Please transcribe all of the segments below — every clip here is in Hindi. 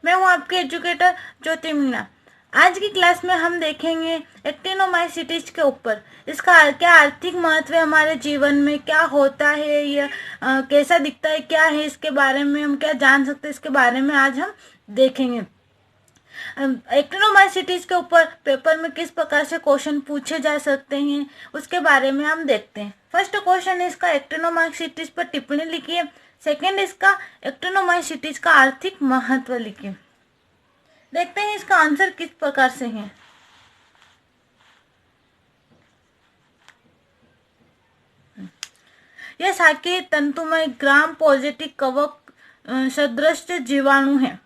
मैं हूं आपके एजुकेटर ज्योति मीना। आज की क्लास में हम देखेंगे एक्टिनोमाइसीट्स के ऊपर। इसका क्या आर्थिक महत्व है हमारे जीवन में, क्या होता है, यह कैसा दिखता है, क्या है, इसके बारे में हम क्या जान सकते हैं, इसके बारे में आज हम देखेंगे। एक्टिनोमाइसीट्स के ऊपर पेपर में किस प्रकार से क्वेश्चन पूछे जा सकते हैं उसके बारे में हम देखते हैं। फर्स्ट क्वेश्चन है इसका, एक्टिनोमाइसीट्स पर टिप्पणी लिखिए। सेकंड इसका, एक्टिनोमाइसीट्स का आर्थिक महत्व लिखिए। देखते हैं इसका आंसर किस प्रकार से है। यह शाकीय तंतुमय ग्राम पॉजिटिव कवक सदृश जीवाणु है।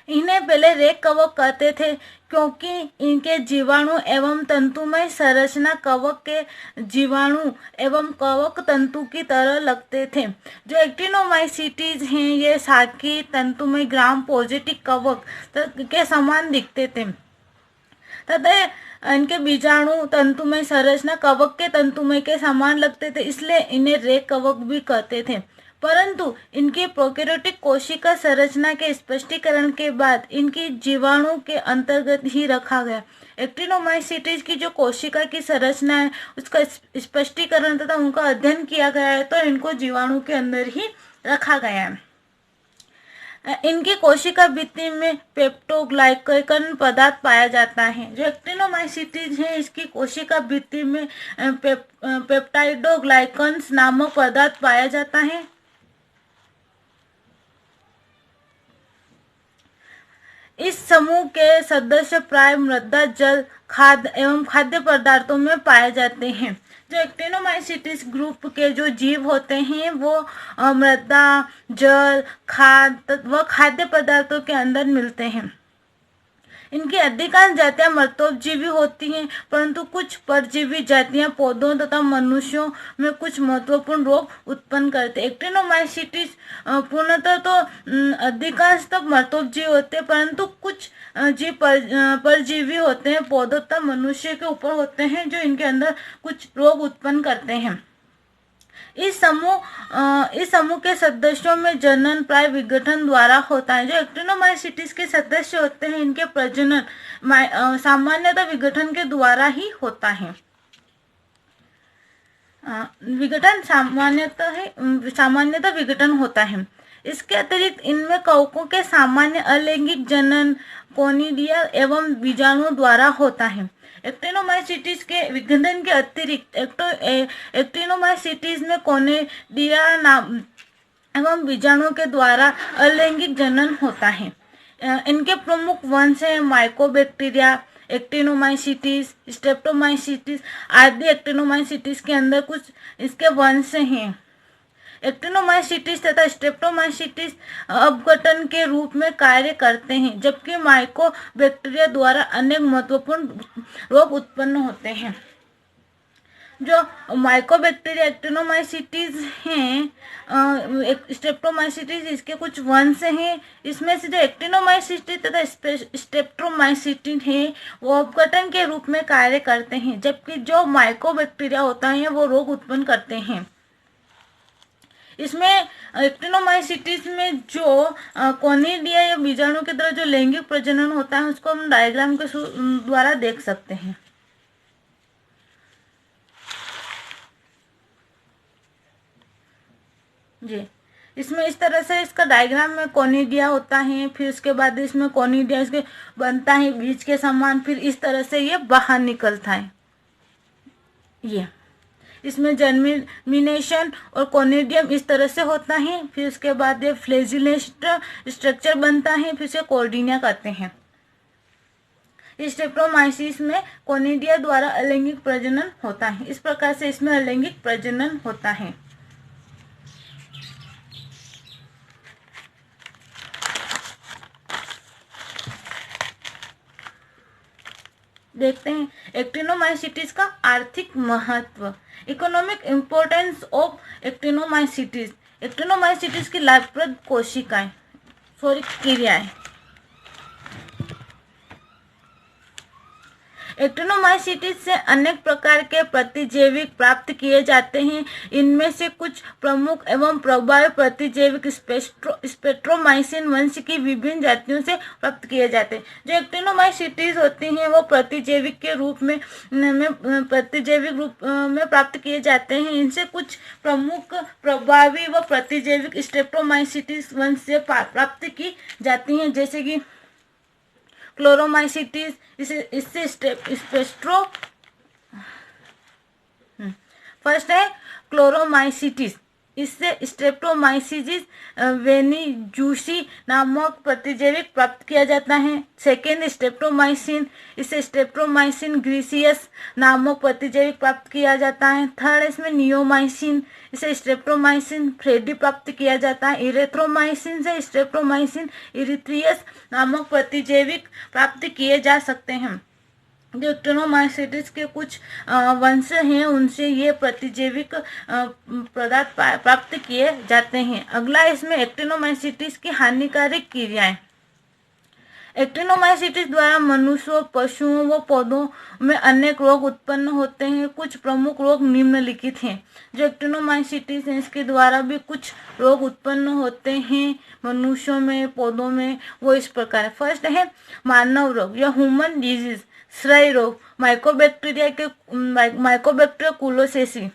इन्हें पहले रेक कवक कहते थे क्योंकि इनके जीवाणु एवं तंतुमय संरचना कवक के जीवाणु एवं कवक तंतु की तरह लगते थे। जो एक्टिनोमाइसीट्स हैं ये शाकीय तंतुमय ग्राम पॉजिटिव कवक के समान दिखते थे तथा इनके बीजाणु तंतुमय संरचना कवक के तंतुमय के समान लगते थे, इसलिए इन्हें रेक कवक भी कहते थे। परंतु इनकी प्रोकैरियोटिक कोशिका संरचना के स्पष्टीकरण के बाद इनकी जीवाणु के अंतर्गत ही रखा गया। एक्टिनोमाइसीट्स की जो कोशिका की संरचना है उसका स्पष्टीकरण तथा उनका अध्ययन किया गया है, तो इनको जीवाणु के अंदर ही रखा गया है। इनकी कोशिका भित्ति में पेप्टोग्लाइकन पदार्थ पाया जाता है। जो एक्टिनोमाइसीट्स है इसकी कोशिका भित्ति में पेप्टाइडोग्लाइकन्स नामक पदार्थ पाया जाता है। इस समूह के सदस्य प्राय मृदा, जल, खाद्य एवं खाद्य पदार्थों में पाए जाते हैं। जो एक्टिनोमाइसीट्स ग्रुप के जो जीव होते हैं वो मृदा, जल, खाद्य व खाद्य पदार्थों के अंदर मिलते हैं। इनकी अधिकांश जातियां मर्तोपजीवी होती हैं, परंतु कुछ परजीवी जातियां पौधों तथा मनुष्यों में कुछ महत्वपूर्ण रोग उत्पन्न करते हैं। एक्टिनोमाइसीट्स पूर्णतः तो अधिकांश तक मर्तोपजीवी होते हैं, परंतु कुछ जीव परजीवी होते हैं, पौधों तथा मनुष्य के ऊपर होते हैं, जो इनके अंदर कुछ रोग उत्पन्न करते हैं। इस समूह के सदस्यों में जनन प्राय विघटन द्वारा होता है। जो एक्टिनोमाइसीट्स के सदस्य होते हैं इनके प्रजनन सामान्यतः विघटन के द्वारा ही होता है। विघटन सामान्यतः विघटन होता है। इसके अतिरिक्त इनमें कवकों के सामान्य अलैंगिक जनन कोनिडिया एवं बीजाणु द्वारा होता है। एक्टिनोमाइसीट्स के विघटन के अतिरिक्त एक्टिनोमाइसीट्स में कोनिडिया एवं बीजाणु के द्वारा अलैंगिक जनन होता है। इनके प्रमुख वंश हैं माइकोबैक्टीरिया, एक्टिनोमाइसीट्स, स्ट्रेप्टोमाइसीट्स आदि। एक्टिनोमाइसीट्स के अंदर कुछ इसके वंश हैं। एक्टिनोमाइसीट्स तथा स्ट्रेप्टोमाइसीट्स अपघटन के रूप में कार्य करते हैं, जबकि माइकोबैक्टीरिया द्वारा अनेक महत्वपूर्ण रोग उत्पन्न होते हैं। जो माइकोबैक्टीरिया एक्टिनोमाइसीट्स हैं, स्ट्रेप्टोमाइसीट्स इसके कुछ वंश हैं। इसमें से जो एक्टिनोमाइसीट्स तथा स्ट्रेप्टोमाइसीट्स हैं वो अपघटन के रूप में कार्य करते हैं, जबकि जो माइकोबैक्टीरिया होता है वो रोग उत्पन्न करते हैं। इसमें एक्टिनोमाइसीट्स में जो कोनिडिया या बीजाणु की तरह जो लैंगिक प्रजनन होता है उसको हम डायग्राम के द्वारा देख सकते हैं। जी, इसमें इस तरह से इसका डायग्राम में कोनिडिया होता है, फिर उसके बाद इसमें कोनिडिया इसके बनता है बीज के समान, फिर इस तरह से ये बाहर निकलता है। ये इसमें जर्मिनेशन और कोनिडियम इस तरह से होता है, फिर उसके बाद ये फ्लैजिलेट स्ट्रक्चर बनता है, फिर से कॉर्डिनिया कहते हैं। स्ट्रेप्टोमाइसीट्स में कोनिडिया द्वारा अलैंगिक प्रजनन होता है। इस प्रकार से इसमें अलैंगिक प्रजनन होता है। देखते हैं एक्टिनोमाइसीट्स का आर्थिक महत्व। Economic importance of एक्टिनोमाइसीट्स। एक्टिनोमाइसीट्स की लाभप्रद कोशिकाएं क्रियाएं। एक्टिनोमाइसीट्स से अनेक प्रकार के प्रतिजैविक प्राप्त किए जाते हैं। इनमें से कुछ प्रमुख एवं प्रभावी प्रतिजैविक स्पेक्ट्रोमाइसिन वंश की विभिन्न जातियों से प्राप्त किए जाते हैं। जो एक्टिनोमाइसीट्स होती हैं वो प्रतिजैविक के रूप में प्रतिजैविक रूप में प्राप्त किए जाते हैं। इनसे कुछ प्रमुख प्रभावी व प्रतिजैविक स्टेप्टोमाइसीट्स वंश से प्राप्त की जाती हैं, जैसे कि क्लोरोमाइसीट्स, इससे स्पेक्ट्रो फर्स्ट है क्लोरोमाइसीट्स, इससे स्ट्रेप्टोमाइसीट्स वेनिजूसी नामक प्रतिजैविक प्राप्त किया जाता है। सेकेंड स्ट्रेप्टोमाइसिन, इससे स्ट्रेप्टोमाइसिन ग्रीसियस नामक प्रतिजैविक प्राप्त किया जाता है। थर्ड इसमें नियोमाइसिन, इसे स्ट्रेप्टोमाइसिन फ्रेडी प्राप्त किया जाता है। इरेथ्रोमाइसिन से स्ट्रेप्टोमाइसिन इरिथ्रियस नामक प्रतिजैविक प्राप्त किए जा सकते हैं। जो एक्टिनोमाइसीट्स के कुछ वंश हैं उनसे ये प्रतिजैविक पदार्थ प्राप्त किए जाते हैं। अगला इसमें एक्टिनोमाइसीट्स की हानिकारक क्रियाएं। एक्टिनोमाइसीट्स द्वारा मनुष्यों, पशुओं व पौधों में अनेक रोग उत्पन्न होते हैं। कुछ प्रमुख रोग निम्नलिखित हैं। जो एक्टिनोमाइसीट्स हैं इसके द्वारा भी कुछ रोग उत्पन्न होते हैं मनुष्यों में, पौधों में, वो इस प्रकार है। फर्स्ट है मानव रोग या ह्यूमन डिजीज, क्षय रोग, माइकोबैक्टीरिया कुलोसेसी।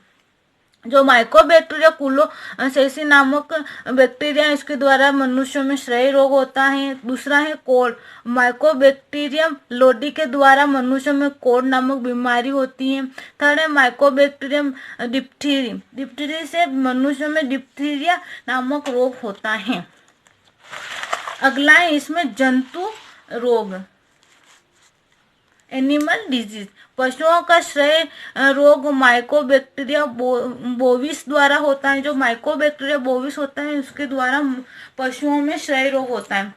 जो माइकोबैक्टीरिया कुलोसेसी नामक बैक्टीरिया इसके द्वारा मनुष्यों में क्षय रोग होता है। दूसरा है कोढ़, माइकोबैक्टीरियम लोडी के द्वारा मनुष्यों में कोढ़ नामक बीमारी होती है। थर्ड है माइकोबैक्टीरियम डिप्थीरी, डिप्थीरी से मनुष्यों में डिप्थीरिया नामक रोग होता है। अगला है इसमें जंतु रोग, एनिमल डिजीज। पशुओं का क्षय रोग माइकोबैक्टीरिया बोविस द्वारा होता है। जो माइकोबैक्टीरिया बोविस होता है उसके द्वारा पशुओं में क्षय रोग होता है।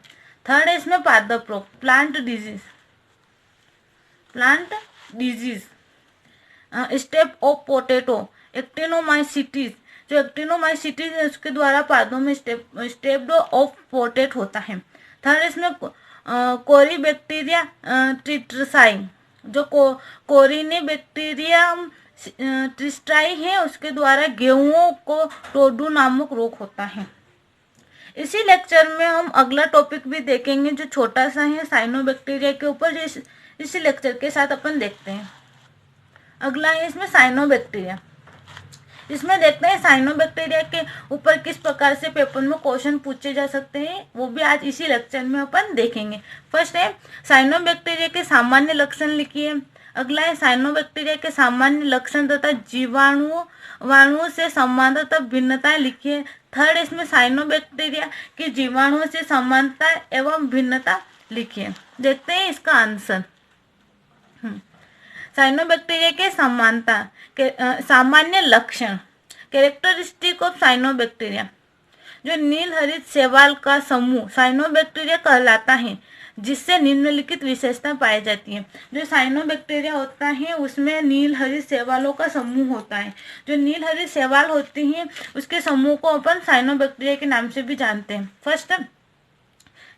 थर्ड है इसमें पादप रोग, plant disease, step of potato, एक्टिनोमाइसीट्स। जो एक्टिनोमाइसीट्स है उसके द्वारा पादों में स्टेप ऑफ पोटैटो होता है। थर्ड इसमें कोरीबैक्टीरिया ट्रिट्रसाई, जो कोरिनी बैक्टीरिया ट्रिस्टाई है उसके द्वारा गेहूं को टोडू नामक रोग होता है। इसी लेक्चर में हम अगला टॉपिक भी देखेंगे जो छोटा सा है साइनोबैक्टीरिया के ऊपर, जो इसी लेक्चर के साथ अपन देखते हैं। अगला है इसमें साइनोबैक्टीरिया। इसमें देखते हैं साइनोबैक्टीरिया के ऊपर किस प्रकार से पेपर में क्वेश्चन पूछे जा सकते हैं, वो भी आज इसी लेक्चर में अपन देखेंगे। फर्स्ट है साइनोबैक्टीरिया के सामान्य लक्षण लिखिए। अगला है साइनोबैक्टीरिया के सामान्य लक्षण तथा जीवाणुओं से समानता तथा भिन्नताएं लिखिए। थर्ड इसमें साइनोबैक्टीरिया के जीवाणुओं से समानता एवं भिन्नता लिखिए। देखते हैं इसका आंसर। साइनोबैक्टीरिया के समानता सामान्य लक्षण, कैरेक्टरिस्टिक ऑफ साइनोबैक्टीरिया। जो नील हरित शैवाल का समूह साइनोबैक्टीरिया कहलाता है, जिससे निम्नलिखित विशेषता पाई जाती है। जो साइनोबैक्टीरिया होता है उसमें नील हरित शैवालों का समूह होता है। जो नील हरित शैवाल होती हैं उसके समूह को अपन साइनोबैक्टीरिया के नाम से भी जानते हैं। फर्स्ट है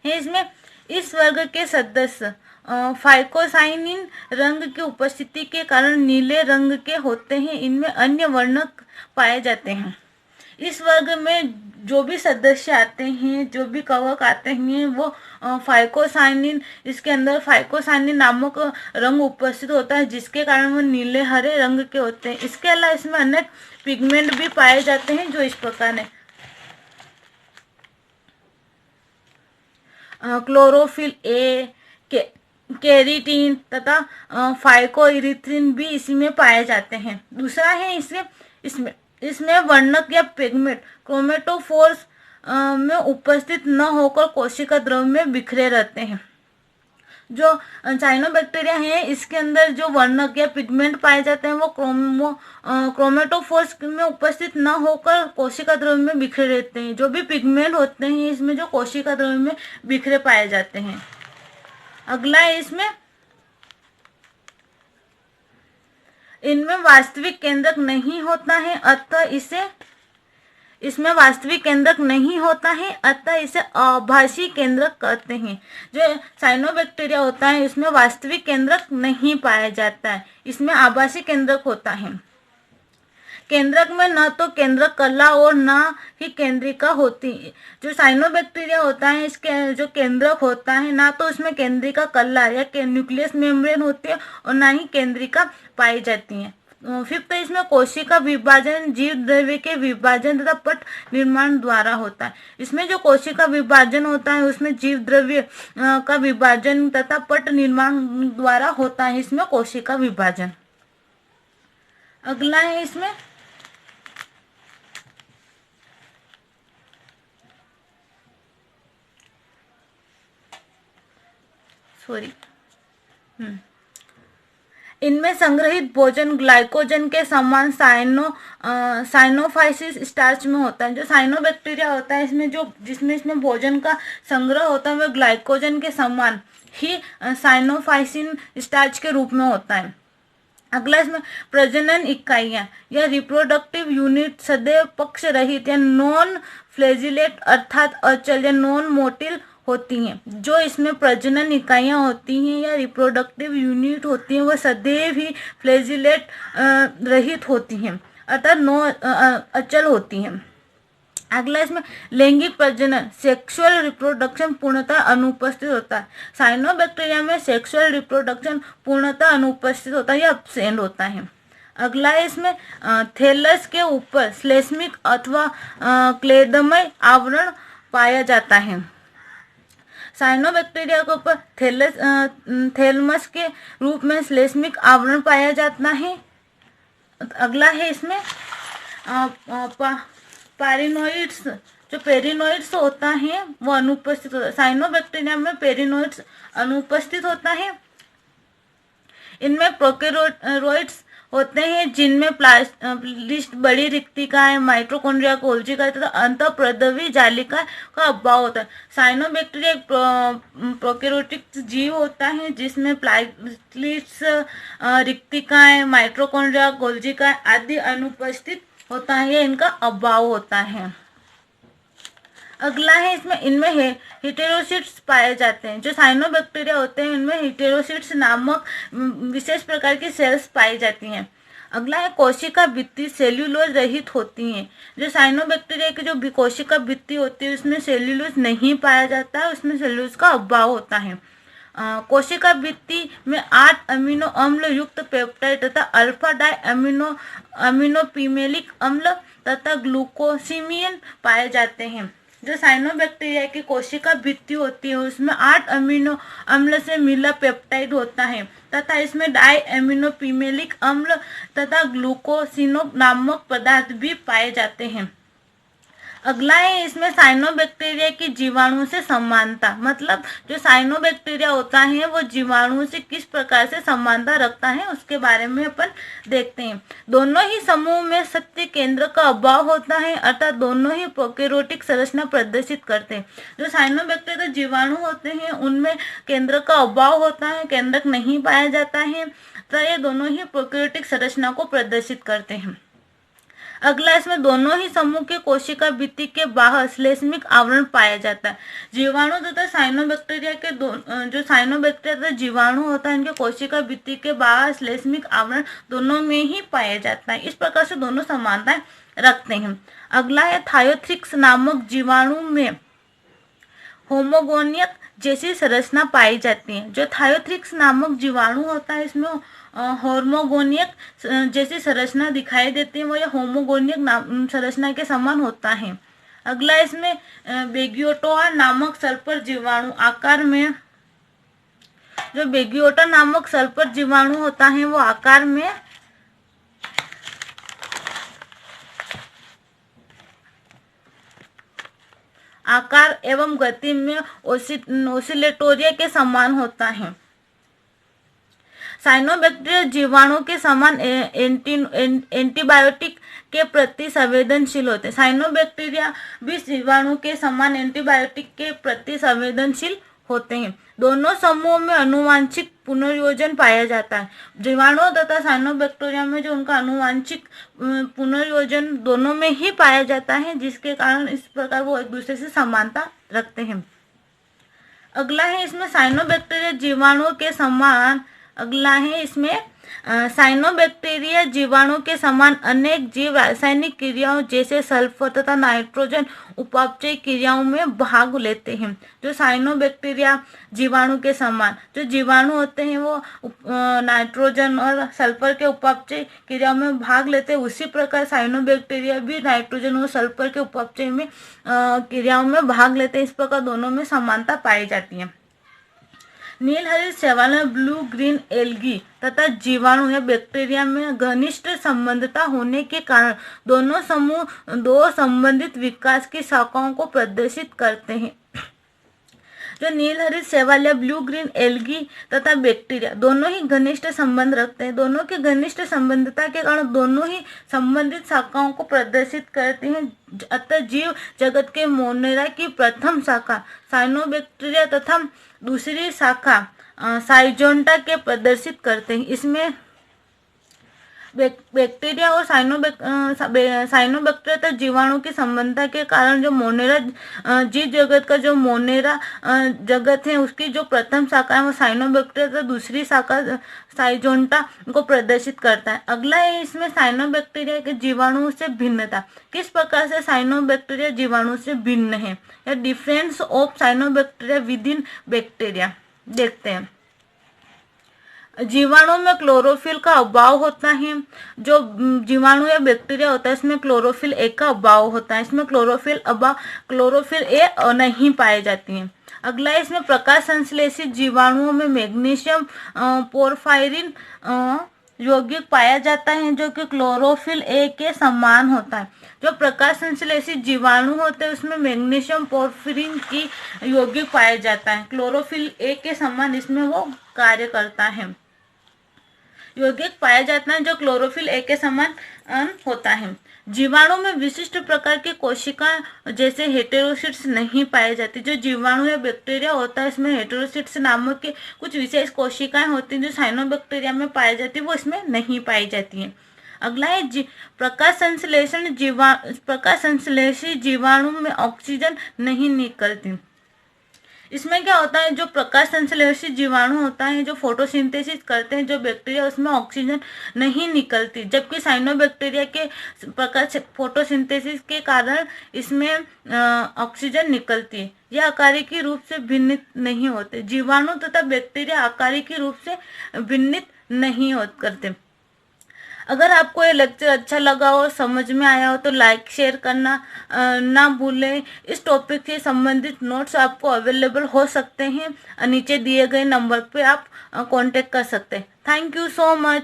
इसमें इस वर्ग के सदस्य फाइकोसाइनिन रंग की उपस्थिति के कारण नीले रंग के होते हैं। इनमें अन्य वर्णक पाए जाते हैं। इस वर्ग में जो भी सदस्य आते हैं, जो भी कवक आते हैं, वो फाइकोसाइनिन, इसके अंदर फाइकोसाइनिन नामक रंग उपस्थित होता है, जिसके कारण वो नीले हरे रंग के होते हैं। इसके अलावा इसमें अनेक पिगमेंट भी पाए जाते हैं जो इस प्रकार है। क्लोरोफिल ए, केराटिन तथा फाइकोइरिथ्रिन भी इसी में पाए जाते हैं। दूसरा है इसमें वर्णक या पिगमेंट क्रोमेटोफोर्स में उपस्थित न होकर कोशिका द्रव में बिखरे रहते हैं। जो साइनोबैक्टीरिया है इसके अंदर जो वर्णक या पिगमेंट पाए जाते हैं वो क्रोमेटोफोर्स में उपस्थित न होकर कोशिका द्रव में बिखरे रहते हैं। जो भी पिगमेंट होते हैं इसमें जो कोशिका द्रव में बिखरे पाए जाते हैं। अगला है इनमें वास्तविक केंद्रक नहीं होता है, अतः इसमें वास्तविक केंद्रक नहीं होता है, अतः इसे आभासी केंद्रक कहते हैं। जो साइनोबैक्टीरिया होता है इसमें वास्तविक केंद्रक नहीं पाया जाता है, इसमें आभासी केंद्रक होता है। केंद्रक में न तो केंद्रक कला और न ही केंद्रिका होती है। जो साइनोबैक्टीरिया होता है इसके जो केंद्रक होता है ना तो उसमें केंद्रिका कला या न्यूक्लियस मेम्ब्रेन होती है और ना ही केंद्रिका पाई जाती है। फिफ्थ, इसमें कोशिका विभाजन जीव द्रव्य के विभाजन तथा पट निर्माण द्वारा होता है। इसमें जो कोशिका विभाजन होता है उसमें जीव द्रव्य का विभाजन तथा पट निर्माण द्वारा होता है, इसमें कोशिका विभाजन। अगला है इसमें इनमें संग्रहित भोजन ग्लाइकोजन के समान साइनोफाइसिस स्टार्च में होता है। जो साइनोबैक्टीरिया होता है इसमें इसमें भोजन का संग्रह होता है वह ग्लाइकोजन के समान ही साइनोफाइसिन स्टार्च के रूप में होता है। अगला इसमें प्रजनन इकाइयां या रिप्रोडक्टिव यूनिट सदैव पक्ष रहित या नॉन फ्लैजिलेट अर्थात अचल या नॉन मोटिल होती हैं। जो इसमें प्रजनन इकाइयां होती हैं या रिप्रोडक्टिव यूनिट होती हैं वह सदैव ही फ्लैजिलेट रहित होती हैं अर्थात अचल होती हैं। अगला इसमें लैंगिक प्रजनन सेक्सुअल रिप्रोडक्शन पूर्णतः अनुपस्थित होता है। साइनोबैक्टीरिया में सेक्सुअल रिप्रोडक्शन पूर्णतः अनुपस्थित होता है या एब्सेंट होता है। अगला है इसमें थैलस के ऊपर श्लेष्मिक अथवा क्लेदमय आवरण पाया जाता है। साइनोबैक्टीरिया के ऊपर थैलमस के रूप में श्लेष्मिक आवरण पाया जाता है। अगला है इसमें पेरिनोइड्स, जो पेरिनोइड्स होता है वो अनुपस्थित होता है। साइनोबैक्टीरिया में पेरिनोइड्स अनुपस्थित होता है। इनमें प्रोकैरियोट्स होते हैं जिनमें प्लास्ट बड़ी रिक्तिकाएं माइटोकॉन्ड्रिया गोल्जी तथा अंतःप्रद्रवी जालिका का अभाव होता है। साइनोबैक्टीरिया एक प्रोकैरियोटिक जीव होता है जिसमें प्लास्टिड्स रिक्तिकाएं माइटोकॉन्ड्रिया गोल्जी आदि अनुपस्थित होता है या इनका अभाव होता है। अगला है इनमें हेटेरोसिट्स पाए जाते हैं। जो साइनोबैक्टीरिया होते हैं इनमें हेटेरोसिट्स नामक विशेष प्रकार की सेल्स पाई जाती हैं। अगला है कोशिका भित्ति सेल्यूलोज रहित होती हैं। जो साइनोबैक्टीरिया की जो कोशिका भित्ति होती है उसमें सेल्यूलोज नहीं पाया जाता है, उसमें सेल्यूलोज का अभाव होता है। कोशिका भित्ति में 8 अमीनो अम्ल युक्त पेप्टाइड तथा अल्फा डाई अमीनोपिमेलिक अम्ल तथा ग्लूकोसिमिन पाए जाते हैं। जो साइनोबैक्टीरिया की कोशिका भित्ति होती है उसमें 8 अमीनो अम्ल से मिला पेप्टाइड होता है तथा इसमें डाई अमीनोपिमेलिक अम्ल तथा ग्लूकोसिनो नामक पदार्थ भी पाए जाते हैं। अगला है इसमें साइनोबैक्टीरिया की जीवाणु से समानता, मतलब जो साइनोबैक्टीरिया होता है वो जीवाणु से किस प्रकार से समानता रखता है उसके बारे में अपन देखते हैं। दोनों ही समूह में सत्य केंद्र का अभाव होता है अर्थात दोनों ही प्रोकैरियोटिक संरचना प्रदर्शित करते हैं। जो साइनोबैक्टीरिया जीवाणु होते हैं उनमें केंद्र का अभाव होता है, केंद्रक नहीं पाया जाता है, तो ये दोनों ही प्रोकैरियोटिक संरचना को प्रदर्शित करते हैं। अगला इसमें दोनों ही समूह के कोशिका भित्ति के बाहर श्लेष्मिक आवरण पाया जाता है। जीवाणु तथा साइनोबैक्टीरिया के जो साइनोबैक्टीरिया तथा जीवाणु होता है इनके कोशिका भित्ति के बाहर श्लेष्मिक आवरण दोनों में ही पाया जाता है। इस प्रकार से दोनों समानताएं रखते हैं। अगला है थायोथ्रिक्स नामक जीवाणु में होमोगोनियक जैसी संरचना पाई जाती है। जो थायोथ्रिक्स नामक जीवाणु होता है इसमें होमोगोनियक जैसी संरचना दिखाई देती है, वो यह होमोगोनियक संरचना के समान होता है। अगला इसमें बेगियोटा नामक सल्फर जीवाणु आकार में, जो बेगियोटा नामक सल्फर जीवाणु होता है वो आकार एवं गति में ओसिलेटोरिया के समान होता है। साइनोबैक्टीरिया जीवाणु के समान एंटीबायोटिक के प्रति संवेदनशील होते हैं। साइनोबैक्टीरिया भी जीवाणु के समान एंटीबायोटिक के प्रति संवेदनशील होते हैं। दोनों समूहों में अनुवांशिक पुनर्योजन पाया जाता है। जीवाणु तथा साइनोबैक्टीरिया में जो उनका अनुवांशिक पुनर्योजन दोनों में ही पाया जाता है, जिसके कारण इस प्रकार वो एक दूसरे से समानता रखते हैं। अगला है इसमें साइनोबैक्टीरिया जीवाणुओं के समान साइनोबैक्टीरिया जीवाणु के समान अनेक जीव रासायनिक क्रियाओं जैसे सल्फर तथा नाइट्रोजन उपापचय क्रियाओं में भाग लेते हैं। जो साइनोबैक्टीरिया जीवाणु के समान जो जीवाणु होते हैं वो नाइट्रोजन और सल्फर के उपापचय क्रियाओं में भाग लेते हैं, उसी प्रकार साइनोबैक्टीरिया भी नाइट्रोजन और सल्फर के उपापचय में क्रियाओं में भाग लेते हैं। इस प्रकार दोनों में समानता पाई जाती है। नील हरित शैवाल में ब्लू ग्रीन एल्गी तथा जीवाणु या बैक्टीरिया में घनिष्ठ संबंधता होने के कारण दोनों समूह दो संबंधित विकास की शाखाओं को प्रदर्शित करते हैं। जो नील हरित शैवाल या ब्लू ग्रीन एल्गी तथा बैक्टीरिया दोनों ही घनिष्ठ संबंध रखते हैं। दोनों की घनिष्ठ संबंधता के कारण दोनों ही संबंधित शाखाओं को प्रदर्शित करते हैं। अतः जीव जगत के मोनेरा की प्रथम शाखा साइनोबैक्टीरिया तथा दूसरी शाखा साइजोन्टा के प्रदर्शित करते हैं। इसमें बैक्टीरिया और साइनोबैक्टीरिया तथा जीवाणु की संबंधता के कारण जो मोनेरा जीव जगत का जो मोनेरा जगत है उसकी जो प्रथम शाखा है वो साइनोबैक्टीरिया तथा दूसरी शाखा साइजोन्टा को प्रदर्शित करता है। अगला है इसमें साइनोबैक्टीरिया के जीवाणु से भिन्नता। किस प्रकार से साइनोबैक्टीरिया जीवाणु से भिन्न है या difference of cyanobacteria with in bacteria देखते हैं। जीवाणु में क्लोरोफिल का अभाव होता है। जो जीवाणु या बैक्टीरिया होता है इसमें क्लोरोफिल ए का अभाव होता है। इसमें क्लोरोफिल ए नहीं पाई जाती है। अगला है इसमें प्रकाश संश्लेषित जीवाणुओं में मैग्नीशियम पोरफायरिन यौगिक पाया जाता है जो कि क्लोरोफिल ए के समान होता है। जो प्रकाश संश्लेषित जीवाणु होते हैं उसमें मैग्नीशियम पोरफायरिन की यौगिक पाया जाता है। क्लोरोफिल ए के समान इसमें वो कार्य करता है, यौगिक पाया जाता है जो क्लोरोफिल ए के समान होता है। जीवाणु में विशिष्ट प्रकार की कोशिकाएं जैसे हेटेरोसिट्स नहीं पाई जाती। जो जीवाणु या बैक्टीरिया होता है इसमें हेटेरोसिट्स नामक की कुछ विशेष कोशिकाएं होती हैं जो साइनोबैक्टीरिया में पाई जाती है, वो इसमें नहीं पाई जाती हैं। अगला है प्रकाश संश्लेषी जीवाणु में ऑक्सीजन नहीं निकलती। इसमें क्या होता है, जो प्रकाश संश्लेषी जीवाणु होता है जो फोटोसिंथेसिस करते हैं जो बैक्टीरिया उसमें ऑक्सीजन नहीं निकलती, जबकि साइनोबैक्टीरिया के प्रकाश फोटोसिंथेसिस के कारण इसमें ऑक्सीजन निकलती है। यह आकारिकी रूप से भिन्नित नहीं होते। जीवाणु तथा बैक्टीरिया आकारिकी रूप से भिन्नित नहीं करते। अगर आपको ये लेक्चर अच्छा लगा हो, समझ में आया हो तो लाइक शेयर करना ना भूलें। इस टॉपिक से संबंधित नोट्स आपको अवेलेबल हो सकते हैं, नीचे दिए गए नंबर पे आप कांटेक्ट कर सकते हैं। Thank you so much.